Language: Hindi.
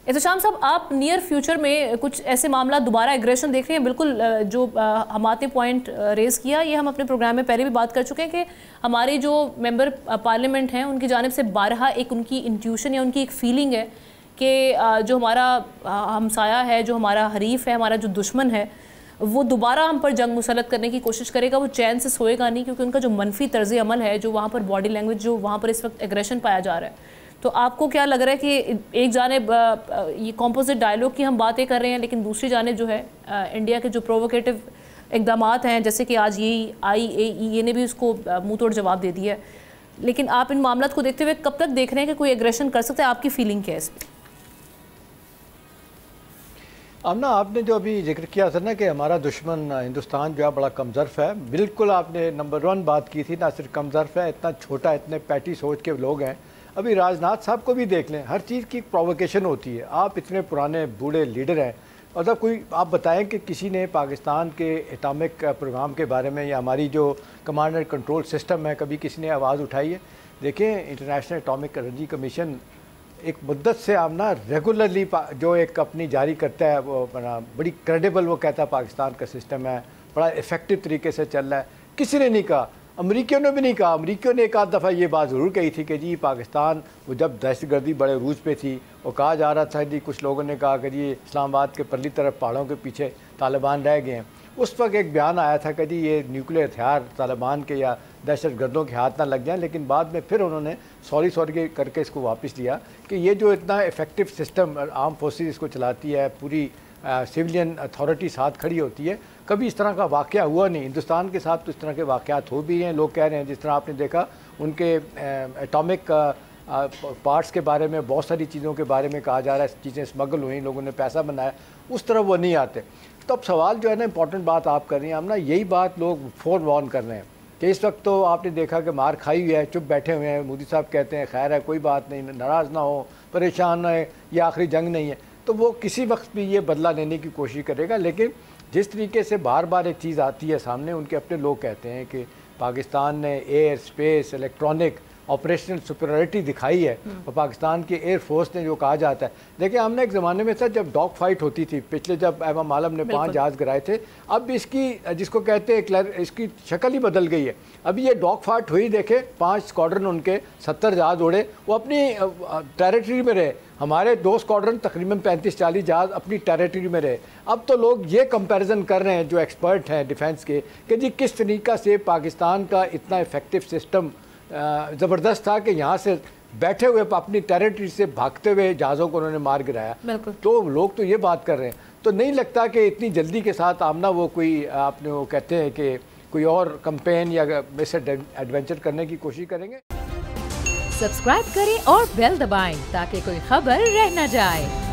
एहतशाम साहब, आप नियर फ्यूचर में कुछ ऐसे मामला दोबारा एग्रेशन देख रहे हैं? बिल्कुल जो हमारे पॉइंट रेज़ किया, ये हम अपने प्रोग्राम में पहले भी बात कर चुके हैं कि हमारे जो मेंबर पार्लियामेंट हैं उनकी जानिब से बारहा एक उनकी इंट्यूशन या उनकी एक फीलिंग है कि जो हमारा हमसाया है, जो हमारा हरीफ है, हमारा जो दुश्मन है, वो दोबारा हम पर जंग मुसलत करने की कोशिश करेगा। वो चैन से सोएगा नहीं, क्योंकि उनका जो मनफी तर्ज अमल है, जो वहाँ पर बॉडी लैंग्वेज, जो वहाँ पर इस वक्त एग्रेशन पाया जा रहा है, तो आपको क्या लग रहा है कि एक जानिब ये कॉम्पोजिट डायलॉग की हम बातें कर रहे हैं, लेकिन दूसरी जानिब जो है इंडिया के जो प्रोवोकेटिव इक़दामात हैं, जैसे कि आज यही IAEA ने भी उसको मुँह तोड़ जवाब दे दिया है, लेकिन आप इन मामलों को देखते हुए कब तक देख रहे हैं कि कोई एग्रेशन कर सकता है? आपकी फीलिंग क्या है इस पर? आमना, आपने जो अभी जिक्र किया था ना कि हमारा दुश्मन हिंदुस्तान जो है बड़ा कमज़र्फ़ है, बिल्कुल आपने नंबर 1 बात की थी। ना सिर्फ कमज़र्फ़ है, इतना छोटा, इतने पैटी सोच के लोग हैं। अभी राजनाथ साहब को भी देख लें, हर चीज़ की प्रोवोकेशन होती है। आप इतने पुराने बूढ़े लीडर हैं, मतलब कोई आप बताएं कि किसी ने पाकिस्तान के एटॉमिक प्रोग्राम के बारे में या हमारी जो कमांड एंड कंट्रोल सिस्टम है, कभी किसी ने आवाज़ उठाई है? देखें, इंटरनेशनल एटॉमिक एनर्जी कमीशन एक मुद्दत से आमना रेगुलरली जो एक अपनी जारी करता है, वो बड़ी क्रेडिबल, वो कहता है पाकिस्तान का सिस्टम है, बड़ा इफ़ेक्टिव तरीके से चल रहा है। किसी ने नहीं कहा, अमरीकियों ने भी नहीं कहा। अमरीकियों ने एक आध दफ़ा ये बात ज़रूर कही थी कि जी पाकिस्तान, वो जब दहशतगर्दी बड़े रूज पे थी, वो कहा जा रहा था जी, कुछ लोगों ने कहा कि जी इस्लामाबाद के परली तरफ पहाड़ों के पीछे तालिबान रह गए हैं। उस वक्त एक बयान आया था कि जी ये न्यूक्लियर हथियार तालिबान के या दहशतगर्दों के हाथ ना लग जाएं, लेकिन बाद में फिर उन्होंने सॉरी करके इसको वापस लिया कि ये जो इतना इफ़ेक्टिव सिस्टम आर्म फोर्सेस इसको चलाती है, पूरी सिविलियन अथॉरिटी साथ खड़ी होती है, कभी इस तरह का वाक़या हुआ नहीं। हिंदुस्तान के साथ तो इस तरह के वाक़यात हो भी हैं। लोग कह रहे हैं, जिस तरह आपने देखा उनके एटॉमिक पार्ट्स के बारे में, बहुत सारी चीज़ों के बारे में कहा जा रहा है, चीज़ें स्मगल हुई, लोगों ने पैसा बनाया, उस तरफ वो नहीं आते। तो अब सवाल जो है ना, इंपॉर्टेंट बात आप कर रही हैं, हम ना यही बात लोग फ़ोन वॉन कर रहे हैं कि इस वक्त तो आपने देखा कि मार खाई हुई है, चुप बैठे हुए हैं। मोदी साहब कहते हैं खैर है, कोई बात नहीं, नाराज़ ना हो, परेशान ना है, ये आखिरी जंग नहीं है। तो वो किसी वक्त भी ये बदला लेने की कोशिश करेगा। लेकिन जिस तरीके से बार बार एक चीज़ आती है सामने, उनके अपने लोग कहते हैं कि पाकिस्तान ने air, space, electronic operational superiority दिखाई है, और पाकिस्तान की एयरफोर्स ने जो कहा जाता है। देखिए, हमने एक ज़माने में था जब डॉग फाइट होती थी, पिछले जब एम आलम ने 5 जहाज़ गिराए थे, अब इसकी जिसको कहते हैं इसकी शक्ल ही बदल गई है। अभी ये डॉग फाइट हुई, देखे 5 स्क्वाड्रन उनके 70 जहाज़ उड़े, वो अपनी टेरिटरी में रहे। हमारे 2 स्क्वाड्रन तकरीबन 35-40 जहाज़ अपनी टेरिटरी में रहे। अब तो लोग ये कंपैरिजन कर रहे हैं जो एक्सपर्ट हैं डिफेंस के, कि जी किस तरीक़ा से पाकिस्तान का इतना इफेक्टिव सिस्टम ज़बरदस्त था कि यहाँ से बैठे हुए अपनी टेरिटरी से भागते हुए जहाज़ों को उन्होंने मार गिराया। तो लोग तो ये बात कर रहे हैं। तो नहीं लगता कि इतनी जल्दी के साथ आमना वो कोई आपने वो कहते हैं कि कोई और कैंपेन या मिस एडवेंचर करने की कोशिश करेंगे। सब्सक्राइब करें और बेल दबाएं ताकि कोई खबर रह न जाए।